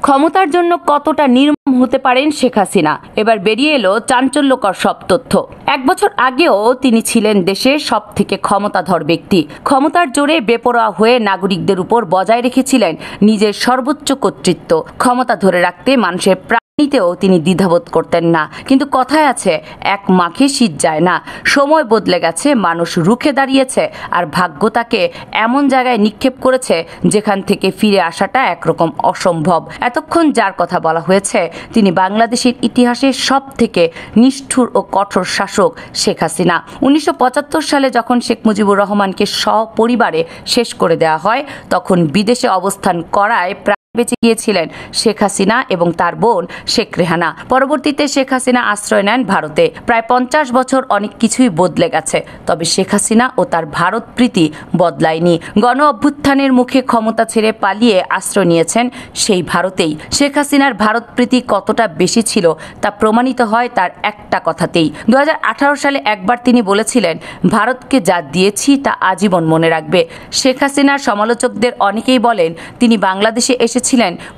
ক্ষমতার জন্য কতটা নির্মম হতে পারেন শেখ হাসিনা, এবার বেরিয়ে এলো চাঞ্চল্যকর সব তথ্য। 1 বছর আগেও তিনি ছিলেন দেশের সবথেকে ক্ষমতাধর ব্যক্তি। ক্ষমতার জোরে বেপরোয়া হয়ে নাগরিকদের উপর বজায় রেখেছিলেন নিজের সর্বোচ্চ কর্তৃত্ব। ক্ষমতা ধরে রাখতে মানুষের নিতেও তিনি দ্বিধাবোধ করতেন না। কিন্তু কথায় আছে, এক মাখে শীত যায় না। সময় বদলে গেছে, মানুষ রুখে দাঁড়িয়েছে, আর ভাগ্য তাকে এমন জায়গায় নিক্ষেপ করেছে যেখান থেকে ফিরে আসাটা একরকম অসম্ভব। এতক্ষণ যার কথা বলা হয়েছে, তিনি বাংলাদেশের ইতিহাসের সব থেকে নিষ্ঠুর ও কঠোর শাসক শেখ হাসিনা। 1975 সালে যখন শেখ মুজিবুর রহমানকে সপরিবারে শেষ করে দেওয়া হয়, তখন বিদেশে অবস্থান করায় বেঁচে গিয়েছিলেন শেখ হাসিনা এবং তার বোন শেখ রেহানা। পরবর্তীতে শেখ হাসিনা আশ্রয় নেন ভারতে। প্রায় 50 বছর অনেক কিছুই বদলে গেছে, তবে শেখ হাসিনা ও তার ভারত প্রীতি বদলায়নি। গণ অভ্যুত্থানের মুখে ক্ষমতা ছেড়ে পালিয়ে আশ্রয় নিয়েছেন সেই ভারতেই। শেখ হাসিনার ভারত প্রীতি কতটা বেশি ছিল তা প্রমাণিত হয় তার একটা কথাতেই। 2018 সালে একবার তিনি বলেছিলেন, ভারতকে যা দিয়েছি তা আজীবন মনে রাখবে। শেখ হাসিনার সমালোচকদের অনেকেই বলেন তিনি বাংলাদেশে এসেছিলেন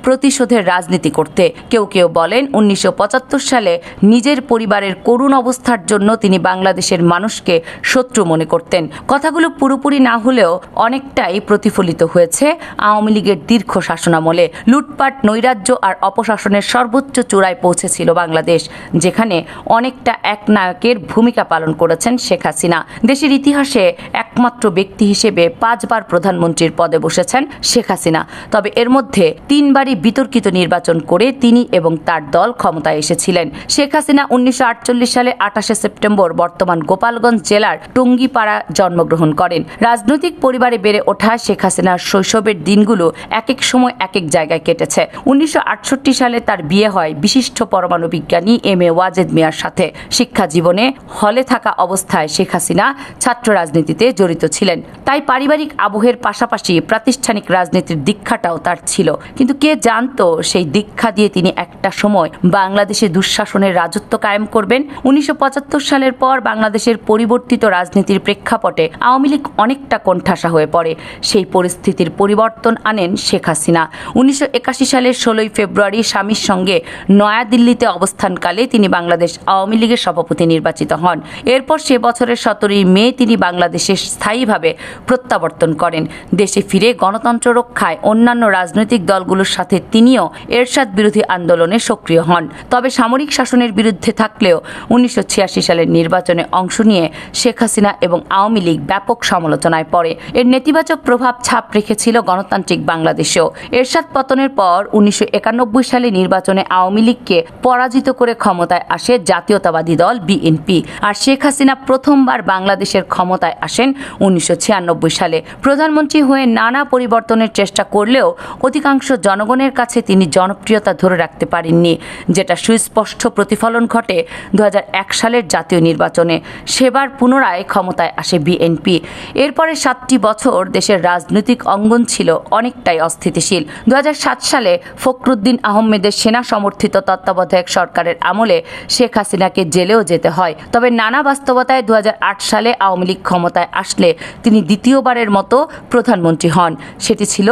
প্রতিশোধের রাজনীতি করতে। কেউ কেউ বলেন 1975 সালে নিজের পরিবারের করুণ অবস্থার জন্য তিনি বাংলাদেশের মানুষকে শত্রু মনে করতেন। কথাগুলো পুরোপুরি না হলেও অনেকটাই প্রতিফলিত হয়েছে আওয়ামী লীগের দীর্ঘ শাসনামলে। লুটপাট, নৈরাজ্য আর অপশাসনের সর্বোচ্চ চূড়ায় পৌঁছেছিল বাংলাদেশ, যেখানে অনেকটা একনায়কের ভূমিকা পালন করেছেন শেখ হাসিনা। দেশের ইতিহাসে একমাত্র ব্যক্তি হিসেবে 5 বার প্রধানমন্ত্রীর পদে বসেছেন শেখ হাসিনা। তবে এর মধ্যে 3 বারই বিতর্কিত নির্বাচন করে তিনি এবং তার দল ক্ষমতায় এসেছিলেন। শেখ হাসিনা 1948 সালে 28 সেপ্টেম্বর বর্তমান গোপালগঞ্জ জেলার টঙ্গীপাড়া জন্মগ্রহণ করেন। রাজনৈতিক পরিবারে বেড়ে ওঠা শেখ হাসিনার শৈশবের দিনগুলো এক এক সময় এক এক জায়গায় কেটেছে। 1968 সালে তার বিয়ে হয় বিশিষ্ট পরমাণু বিজ্ঞানী এম এ ওয়াজেদ মিয়ার সাথে। শিক্ষা জীবনে হলে থাকা অবস্থায় শেখ হাসিনা ছাত্র রাজনীতিতে জড়িত ছিলেন, তাই পারিবারিক আবহের পাশাপাশি প্রাতিষ্ঠানিক রাজনীতির দীক্ষাটাও তার ছিল। কিন্তু কে জানতো সেই দীক্ষা দিয়ে তিনি একটা সময় বাংলাদেশে দুঃশাসনের রাজত্ব কায়েম করবেন। 1975 সালের পর বাংলাদেশের পরিবর্তিত রাজনীতির প্রেক্ষাপটে আওয়ামী লীগ অনেকটা কোণঠাসা হয়ে পড়ে। সেই পরিস্থিতির পরিবর্তন আনেন শেখ হাসিনা। 1981 সালের 16 ফেব্রুয়ারি স্বামীর সঙ্গে নয়াদিল্লিতে অবস্থানকালে তিনি বাংলাদেশ আওয়ামী লীগের সভাপতি নির্বাচিত হন। এরপর সে বছরের 17 মে তিনি বাংলাদেশে স্থায়ীভাবে প্রত্যাবর্তন করেন। দেশে ফিরে গণতন্ত্র রক্ষায় অন্যান্য রাজনৈতিক দলগুলোর সাথে তিনিও এরশাদ বিরোধী আন্দোলনে সক্রিয় হন। তবে সামরিক শাসনের বিরুদ্ধে থাকলেও 1986 সালের নির্বাচনে অংশ নিয়ে শেখ হাসিনা এবং আওয়ামী লীগ ব্যাপক সমালোচনায় পড়ে। এর নেতিবাচক প্রভাব ছাপ রেখেছিল গণতান্ত্রিক বাংলাদেশেও। এরশাদ পতনের পর 1991 সালে নির্বাচনে আওয়ামী লীগকে পরাজিত করে ক্ষমতায় আসে জাতীয়তাবাদী দল বিএনপি। আর শেখ হাসিনা প্রথমবার বাংলাদেশের ক্ষমতায় আসেন 1996 সালে। প্রধানমন্ত্রী হয়ে নানা পরিবর্তনের চেষ্টা করলেও অধিকাংশ জনগণের কাছে তিনি জনপ্রিয়তা ধরে রাখতে পারেননি, যেটা সুস্পষ্ট প্রতিফলন ঘটে 2001 সালের জাতীয় নির্বাচনে। সেবার পুনরায় ক্ষমতায় আসে বিএনপি। এরপরে 7টি বছর দেশের রাজনৈতিক অঙ্গন ছিল অনেকটাই অস্থিতিশীল। 2007 সালে ফখরুদ্দিন আহমেদের সেনা সমর্থিত তত্ত্বাবধায়ক সরকারের আমলে শেখ হাসিনাকে জেলেও যেতে হয়। তবে নানা বাস্তবতায় 2008 সালে আওয়ামী লীগ ক্ষমতায় আসলে তিনি দ্বিতীয়বারের মতো প্রধানমন্ত্রী হন। সেটি ছিল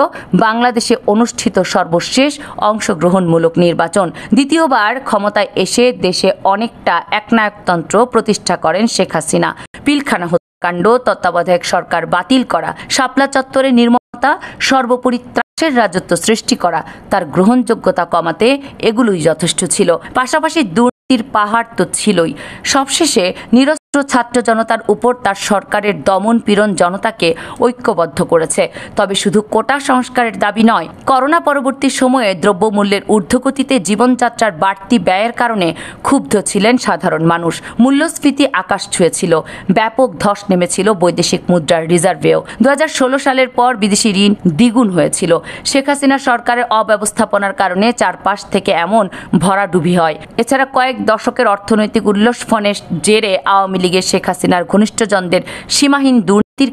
বাংলাদেশে অনুষ্ঠিত সর্বশেষ অংশগ্রহণমূলক নির্বাচন। দ্বিতীয়বার ক্ষমতায় এসে দেশে অনেকটা একনায়কতন্ত্র প্রতিষ্ঠা করেন শেখ হাসিনা। পিলখানা হত্যাকাণ্ড, তত্ত্বাবধায়ক সরকার বাতিল করা, শাপলা চত্বরে নির্মমতা, সর্বোপরি ত্রাসের রাজত্ব সৃষ্টি করা তার গ্রহণযোগ্যতা কমাতে এগুলোই যথেষ্ট ছিল। পাশাপাশি দুর্নীতির পাহাড় তো ছিলই। সবশেষে নিরস্ত্র ছাত্র জনতার উপর তার সরকারের দমন পীড়ন জনতাকে ঐক্যবদ্ধ করেছে। তবে শুধু কোটা সংস্কারের দাবি নয়, করোনা পরবর্তী সময়ে দ্রব্যমূল্যের ঊর্ধ্বগতিতে জীবনযাত্রার বাড়তি ব্যয়ের কারণে ক্ষুব্ধ ছিলেন সাধারণ মানুষ। মূল্যস্ফীতি আকাশ ছুঁয়েছিল, ব্যাপক ধস নেমেছিল বৈদেশিক মুদ্রার রিজার্ভেও। 2016 সালের পর বিদেশি ঋণ দ্বিগুণ হয়েছিল। শেখ হাসিনা সরকারের অব্যবস্থাপনার কারণে চারপাশ থেকে এমন ভরাডুবি হয়। এছাড়া কয়েক দশকের অর্থনৈতিক উল্লম্ফনের জেরে আওয়ামী লীগের শেখ হাসিনার ঘনিষ্ঠজনদের সীমাহীন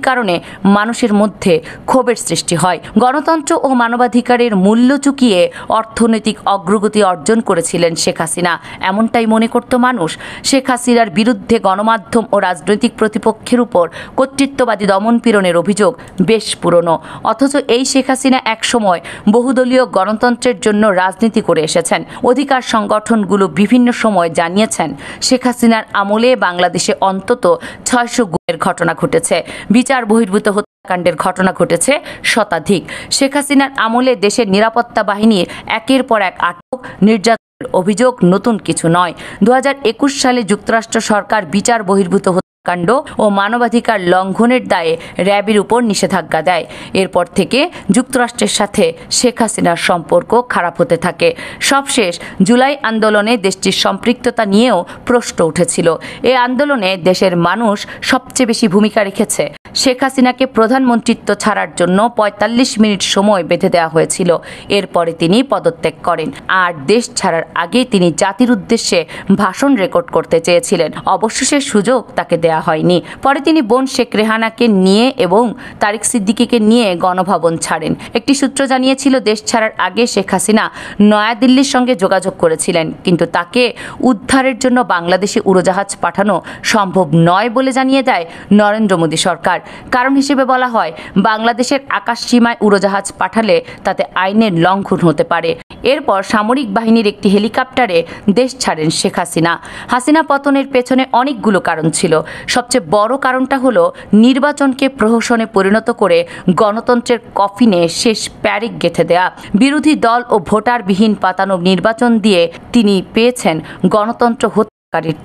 কারণে মানুষের মধ্যে ক্ষোভের সৃষ্টি হয়। গণতন্ত্র ও মানবাধিকারের মূল্য চুকিয়ে অর্থনৈতিক অগ্রগতি অর্জন করেছিলেন শেখ হাসিনা, এমনটাই মনে করত মানুষ। শেখ হাসিনার বিরুদ্ধে গণমাধ্যম ও রাজনৈতিক প্রতিপক্ষের উপর কর্তৃত্ববাদী দমনপীড়নের অভিযোগ বেশ পুরনো, অথচ এই শেখ হাসিনা একসময় বহুদলীয় গণতন্ত্রের জন্য রাজনীতি করে এসেছেন। অধিকার সংগঠনগুলো বিভিন্ন সময় জানিয়েছেন শেখ হাসিনার আমলে বাংলাদেশে অন্তত 600 গুমের ঘটনা ঘটেছে, বিচার বহির্ভূত হত্যাকাণ্ডের ঘটনা ঘটেছে শতাধিক। শেখ হাসিনার আমলে দেশের নিরাপত্তা বাহিনী একের পর এক আটক, নির্যাতনের অভিযোগ নতুন কিছু নয়। 2021 সালে যুক্তরাষ্ট্র সরকার বিচার বহির্ভূত কাণ্ড ও মানবাধিকার লঙ্ঘনের দায়ে র্যাবের উপর নিষেধাজ্ঞা দেয়। এরপর থেকে যুক্তরাষ্ট্রের সাথে শেখ হাসিনার সম্পর্ক খারাপ হতে থাকে। সবশেষ জুলাই আন্দোলনে দেশটির সম্পৃক্ততা নিয়েও প্রশ্ন উঠেছিল। এই আন্দোলনে দেশের মানুষ সবচেয়ে বেশি ভূমিকা রেখেছে। শেখ হাসিনাকে প্রধানমন্ত্রিত্ব ছাড়ার জন্য 45 মিনিট সময় বেঁধে দেওয়া হয়েছিল। এরপরে তিনি পদত্যাগ করেন, আর দেশ ছাড়ার আগে তিনি জাতির উদ্দেশ্যে ভাষণ রেকর্ড করতে চেয়েছিলেন। অবশ্য সে সুযোগ তাকে দেয়া হয়নি। পরে তিনি বোন শেখ রেহানাকে নিয়ে এবং তারিক সিদ্দিকীকে নিয়ে গণভবন ছাড়েন। একটি সূত্র জানিয়েছিল, দেশ ছাড়ার আগে শেখ হাসিনা নয়াদিল্লির সঙ্গে যোগাযোগ করেছিলেন, কিন্তু তাকে উদ্ধারের জন্য বাংলাদেশে উড়োজাহাজ পাঠানো সম্ভব নয় বলে জানিয়ে দেয় নরেন্দ্র মোদী সরকার। কারণ হিসেবে বলা হয়, বাংলাদেশের আকাশ সীমায় উড়োজাহাজ পাঠালে তাতে আইনের লঙ্ঘন হতে পারে। এরপর সামরিক বাহিনীর একটি হেলিকপ্টারে দেশ ছাড়েন শেখ হাসিনা। হাসিনা পতনের পেছনে অনেকগুলো কারণ ছিল। সবচেয়ে বড় কারণটা হলো নির্বাচনকে প্রহসনে পরিণত করে গণতন্ত্রের কফিনে শেষ প্যারিক গেঁথে দেয়া। বিরোধী দল ও ভোটারবিহীন পাতানো নির্বাচন দিয়ে তিনি পেয়েছেন গণতন্ত্র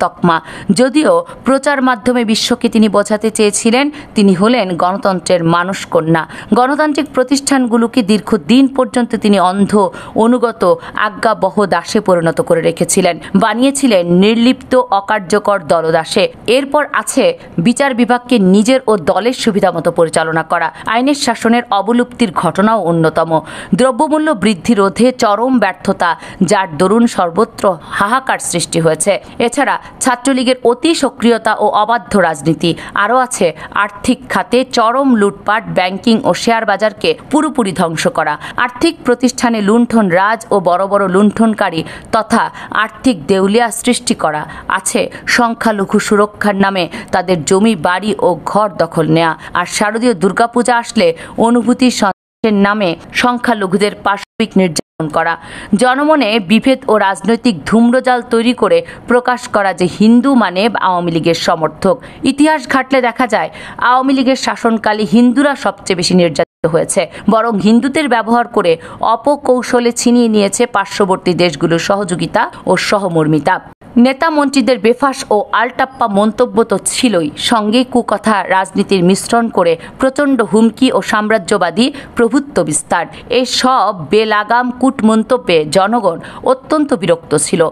তকমা। যদিও প্রচার মাধ্যমে বিশ্বকে তিনি বোঝাতে চেয়েছিলেন তিনি হলেন গণতন্ত্রের মানুষ কন্যা। গণতান্ত্রিক প্রতিষ্ঠানগুলোকে দীর্ঘদিন পর্যন্ত তিনি অন্ধ, অনুগত, আজ্ঞাবহ দাসে পরিণত করে রেখেছিলেন, বানিয়েছিলেন নির্লিপ্ত অকার্যকর দলদাসে। এরপর আছে বিচার বিভাগকে নিজের ও দলের সুবিধা মতো পরিচালনা করা। আইনের শাসনের অবলুপ্তির ঘটনাও অন্যতম। দ্রব্যমূল্য বৃদ্ধি রোধে চরম ব্যর্থতা, যার দরুন সর্বত্র হাহাকার সৃষ্টি হয়েছে। এছাড়া ছাত্রলীগের অতি সক্রিয়তা ও অবাধ্য রাজনীতি। আরও আছে আর্থিক খাতে চরম লুটপাট, ব্যাংকিং ও শেয়ার বাজারকে পুরোপুরি ধ্বংস করা, আর্থিক প্রতিষ্ঠানে লুণ্ঠন রাজ ও বড় বড় লুণ্ঠনকারী তথা আর্থিক দেউলিয়া সৃষ্টি করা। আছে সংখ্যালঘু সুরক্ষার নামে তাদের জমি, বাড়ি ও ঘর দখল নেয়া। আর শারদীয় দুর্গাপূজা আসলে অনুভূতির নামে সংখ্যালঘুদের পাশবিক নির্যাতন করা, জনমনে বিভেদ ও রাজনৈতিক ধূম্রজাল তৈরি করে প্রকাশ করা যে হিন্দু মানে আওয়ামী লীগের সমর্থক। ইতিহাস ঘাটলে দেখা যায়, আওয়ামী লীগের শাসনকালে হিন্দুরা সবচেয়ে বেশি নির্যাতিত হয়েছে, বরং হিন্দুদের ব্যবহার করে অপকৌশলে ছিনিয়ে নিয়েছে পার্শ্ববর্তী দেশগুলোর সহযোগিতা ও সহমর্মিতা। নেতা মন্ত্রীদের বেফাস ও আলটাপ্পা মন্তব্য তো ছিলই, সঙ্গে কুকথা রাজনীতির মিশ্রণ করে প্রচণ্ড হুমকি ও সাম্রাজ্যবাদী প্রভুত্ব বিস্তার। এই সব বেলাগাম কূটমন্তব্যে জনগণ অত্যন্ত বিরক্ত ছিল।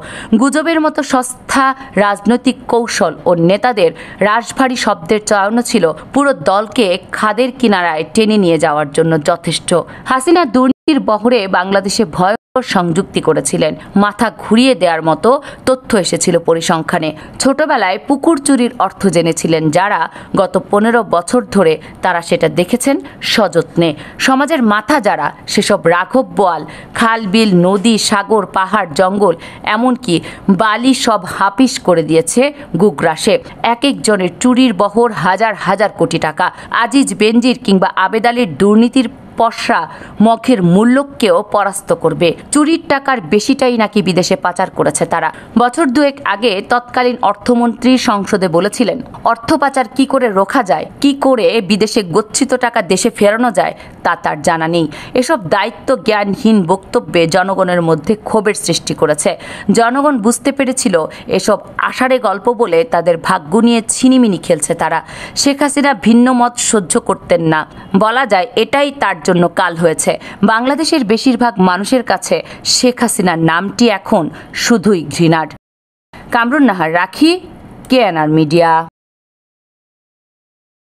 গুজবের মতো সস্তা রাজনৈতিক কৌশল ও নেতাদের রাশভারী শব্দের চয়নও ছিল পুরো দলকে খাদের কিনারায় টেনে নিয়ে যাওয়ার জন্য যথেষ্ট। হাসিনা দুর্নীতির বহরে বাংলাদেশে ভয় সংযুক্তি করেছিলেন। মাথা ঘুরিয়ে দেওয়ার মতো তথ্য এসেছিল পরিসংখ্যানে। ছোটবেলায় পুকুর চুরির অর্থ জেনেছিলেন যারা, গত 15 বছর ধরে তারা সেটা দেখেছেন সযত্নে। সমাজের মাথা যারা, সেসব রাঘব বোয়াল খাল, বিল, নদী, সাগর, পাহাড়, জঙ্গল, এমনকি বালি সব হাপিস করে দিয়েছে গুগ্রাসে। এক একজনের চুরির বহর হাজার হাজার কোটি টাকা। আজিজ বেনজির কিংবা আবেদ আলীর দুর্নীতির পশরা মখের মূল্যকেও পরাস্ত করবে। চুরির টাকার বেশিটাই নাকি বিদেশে পাচার করেছে তারা। বছর দুয়েক আগে তৎকালীন অর্থমন্ত্রী সংসদে বলেছিলেন, অর্থ পাচার কি করে রোখা যায়, কি করে বিদেশে গচ্ছিত টাকা দেশে ফেরানো যায় তা তার জানা নেই। এসব দায়িত্ব জ্ঞানহীন বক্তব্যে জনগণের মধ্যে ক্ষোভের সৃষ্টি করেছে। জনগণ বুঝতে পেরেছিল এসব আষাঢ়ে গল্প বলে তাদের ভাগ্য নিয়ে ছিনিমিনি খেলছে তারা। শেখ হাসিনা ভিন্ন মত সহ্য করতেন না, বলা যায় এটাই তার জন্য কাল হয়েছে। বাংলাদেশের বেশিরভাগ মানুষের কাছে শেখ হাসিনার নামটি এখন শুধুই ঘৃণার। কামরুন নাহার, রাখি, কেএনআর মিডিয়া।